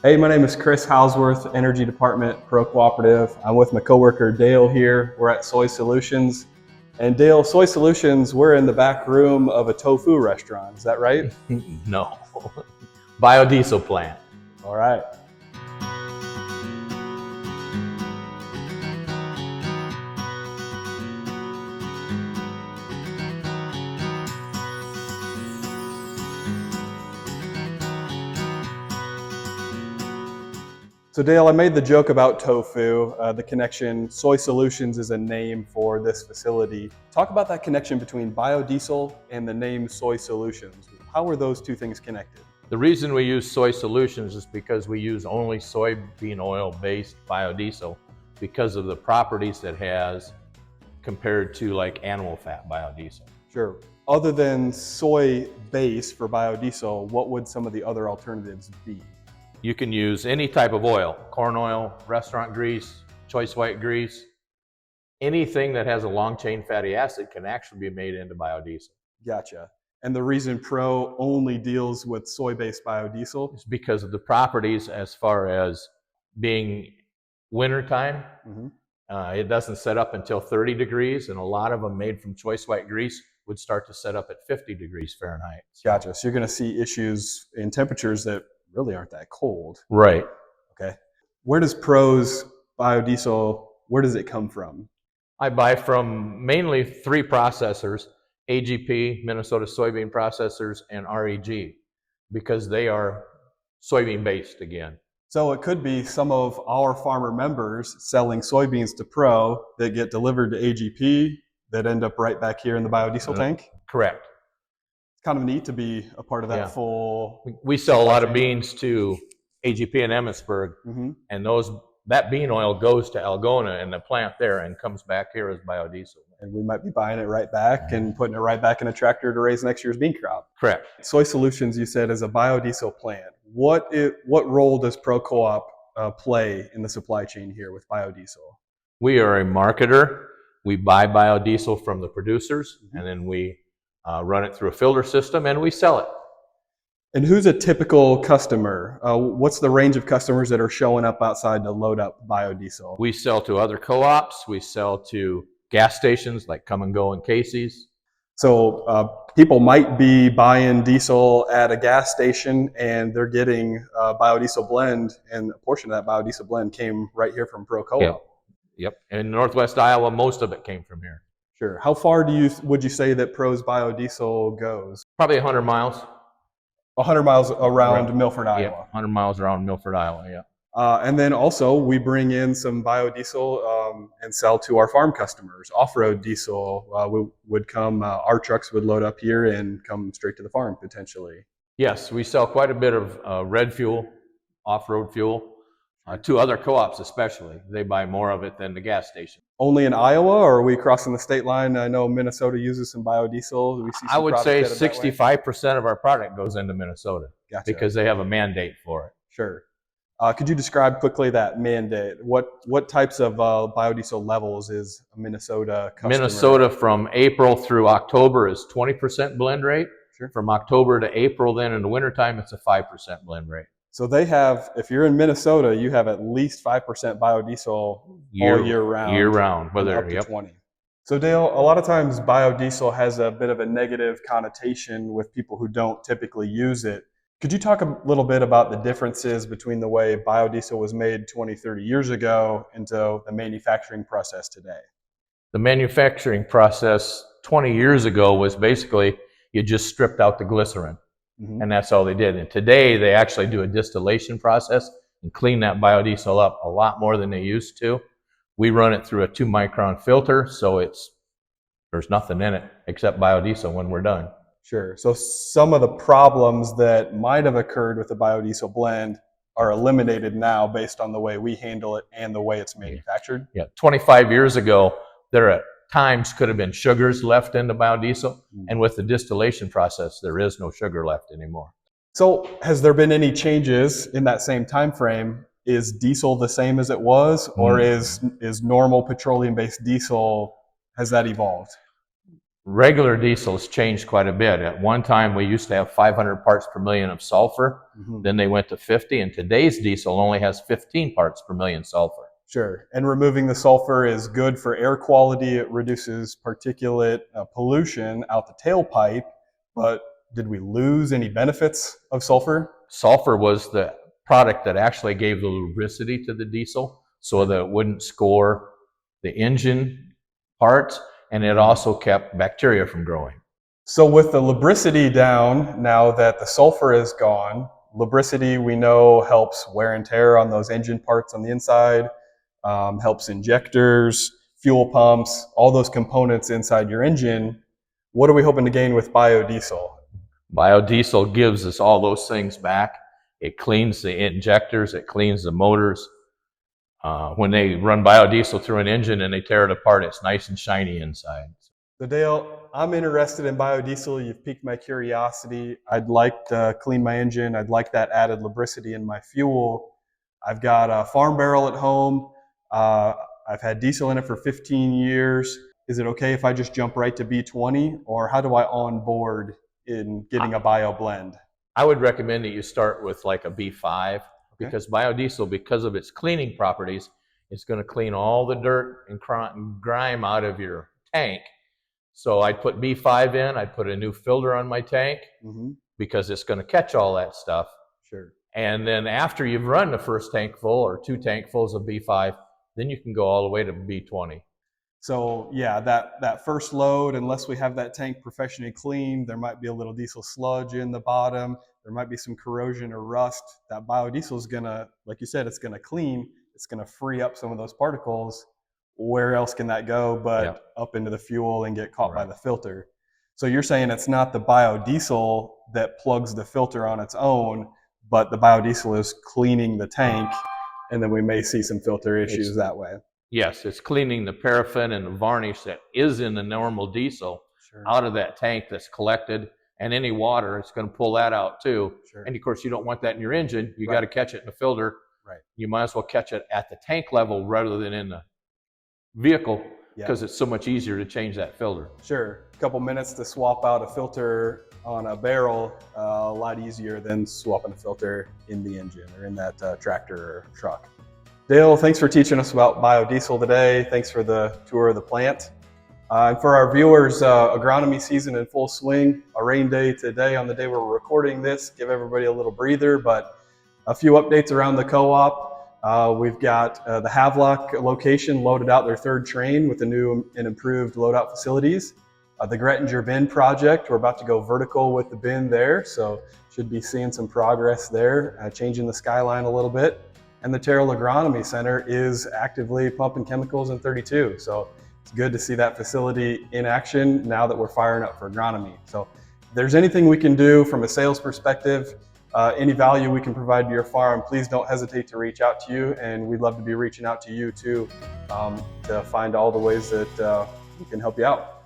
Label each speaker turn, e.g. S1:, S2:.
S1: Hey, my name is Kris Hauswirth, Energy Department, Pro Cooperative. I'm with my coworker Dale here. We're at Soy Solutions. And Dale, Soy Solutions, we're in the back room of a tofu restaurant. Is that right?
S2: No. Biodiesel plant.
S1: All right. So Dale, I made the joke about tofu, the connection. Soy Solutions is a name for this facility. Talk about that connection between biodiesel and the name Soy Solutions. How are those two things connected?
S2: The reason we use Soy Solutions is because we use only soybean oil-based biodiesel because of the properties it has compared to like animal fat biodiesel.
S1: Sure. Other than soy base for biodiesel, what would some of the other alternatives be?
S2: You can use any type of oil, corn oil, restaurant grease, choice white grease. Anything that has a long chain fatty acid can actually be made into biodiesel.
S1: Gotcha. And the reason Pro only deals with soy-based biodiesel?
S2: It's because of the properties as far as being wintertime. It doesn't set up until 30 degrees, and a lot of them made from choice white grease would start to set up at 50 degrees Fahrenheit.
S1: Gotcha. So you're going to see issues in temperatures that really aren't that cold.
S2: Right.
S1: Okay. Where does Pro's biodiesel, where does it come from?
S2: I buy from mainly three processors: AGP, Minnesota Soybean Processors, and REG, because they are soybean based again.
S1: So it could be some of our farmer members selling soybeans to Pro that get delivered to AGP that end up right back here in the biodiesel tank?
S2: Correct.
S1: It's kind of neat to be a part of that full...
S2: We sell a lot of beans to AGP in Emmitsburg, and that bean oil goes to Algona and the plant there and comes back here as biodiesel.
S1: And we might be buying it right back and putting it right back in a tractor to raise next year's bean crop.
S2: Correct.
S1: Soy Solutions, you said, is a biodiesel plant. What role does Pro Co-op play in the supply chain here with biodiesel?
S2: We are a marketer. We buy biodiesel from the producers, and then we run it through a filter system and we sell it.
S1: And who's a typical customer? What's the range of customers that are showing up outside to load up biodiesel?
S2: We sell to other co-ops. We sell to gas stations like Come and Go and Casey's.
S1: So people might be buying diesel at a gas station and they're getting a biodiesel blend, and a portion of that biodiesel blend came right here from Pro Co-op.
S2: Yep. In Northwest Iowa, most of it came from here.
S1: Sure. How far would you say that Pro's biodiesel goes?
S2: Probably 100 miles.
S1: 100 miles around Milford, Iowa.
S2: Yeah, 100 miles around Milford, Iowa, yeah.
S1: And then also we bring in some biodiesel and sell to our farm customers. Off-road diesel would come, our trucks would load up here and come straight to the farm potentially.
S2: Yes, we sell quite a bit of red fuel, off-road fuel, to other co-ops especially. They buy more of it than the gas station.
S1: Only in Iowa, or are we crossing the state line? I know Minnesota uses some biodiesel. We see some
S2: I would say
S1: product headed that way.
S2: 65% of our product goes into Minnesota.
S1: Gotcha.
S2: Because they have a mandate for it.
S1: Sure. Could you describe quickly that mandate? What types of biodiesel levels is a Minnesota customer?
S2: Minnesota from April through October is 20% blend rate.
S1: Sure.
S2: From October to April, then in the wintertime, it's a 5% blend rate.
S1: So they have, if you're in Minnesota, you have at least 5% biodiesel all year round.
S2: Year round, whether
S1: up to 20. So Dale, a lot of times biodiesel has a bit of a negative connotation with people who don't typically use it. Could you talk a little bit about the differences between the way biodiesel was made 20, 30 years ago into the manufacturing process today?
S2: The manufacturing process 20 years ago was basically you just stripped out the glycerin. And that's all they did. And today they actually do a distillation process and clean that biodiesel up a lot more than they used to. We run it through a 2-micron filter, so there's nothing in it except biodiesel when we're done.
S1: Sure. So some of the problems that might have occurred with the biodiesel blend are eliminated now based on the way we handle it and the way it's manufactured.
S2: Yeah. 25 years ago, there at times could have been sugars left in the biodiesel, and with the distillation process, there is no sugar left anymore.
S1: So has there been any changes in that same time frame? Is diesel the same as it was, or is normal petroleum-based diesel, has that evolved?
S2: Regular diesel's changed quite a bit. At one time, we used to have 500 parts per million of sulfur. Then they went to 50, and today's diesel only has 15 parts per million sulfur.
S1: Sure. And removing the sulfur is good for air quality. It reduces particulate pollution out the tailpipe. But did we lose any benefits of sulfur?
S2: Sulfur was the product that actually gave the lubricity to the diesel so that it wouldn't score the engine parts, and it also kept bacteria from growing.
S1: So with the lubricity down, now that the sulfur is gone, lubricity we know helps wear and tear on those engine parts on the inside, helps injectors, fuel pumps, all those components inside your engine. What are we hoping to gain with biodiesel?
S2: Biodiesel gives us all those things back. It cleans the injectors, it cleans the motors. When they run biodiesel through an engine and they tear it apart, it's nice and shiny inside.
S1: So Dale, I'm interested in biodiesel. You've piqued my curiosity. I'd like to clean my engine. I'd like that added lubricity in my fuel. I've got a farm barrel at home. I've had diesel in it for 15 years. Is it okay if I just jump right to B20, or how do I onboard in getting a bio blend?
S2: I would recommend that you start with like a B5, because biodiesel, because of its cleaning properties, it's going to clean all the dirt and grime out of your tank. So I'd put B5 in, I'd put a new filter on my tank, because it's going to catch all that stuff.
S1: Sure.
S2: And then after you've run the first tank full or 2 tankfuls of B5, then you can go all the way to B20.
S1: So yeah, that first load, unless we have that tank professionally cleaned, there might be a little diesel sludge in the bottom. There might be some corrosion or rust. That biodiesel is gonna, like you said, it's gonna clean. It's gonna free up some of those particles. Where else can that go but up into the fuel and get caught by the filter? So you're saying it's not the biodiesel that plugs the filter on its own, but the biodiesel is cleaning the tank, and then we may see some filter issues that way.
S2: Yes, it's cleaning the paraffin and the varnish that is in the normal diesel out of that tank that's collected, and any water, it's going to pull that out too. And of course, you don't want that in your engine. You got to catch it in the filter. You might as well catch it at the tank level rather than in the vehicle, because it's so much easier to change that filter.
S1: Sure. A couple minutes to swap out a filter on a barrel, a lot easier than swapping a filter in the engine or in that tractor or truck. Dale, thanks for teaching us about biodiesel today. Thanks for the tour of the plant. And for our viewers, agronomy season in full swing. A rain day today on the day we're recording this. Give everybody a little breather, but a few updates around the co-op. We've got the Havelock location loaded out their 3rd train with the new and improved load-out facilities. The Grettinger bin project, we're about to go vertical with the bin there, so should be seeing some progress there, changing the skyline a little bit. And the Terrell Agronomy Center is actively pumping chemicals in 32. So it's good to see that facility in action now that we're firing up for agronomy. So if there's anything we can do from a sales perspective, any value we can provide to your farm, please don't hesitate to reach out to you. And we'd love to be reaching out to you too, to find all the ways that we can help you out.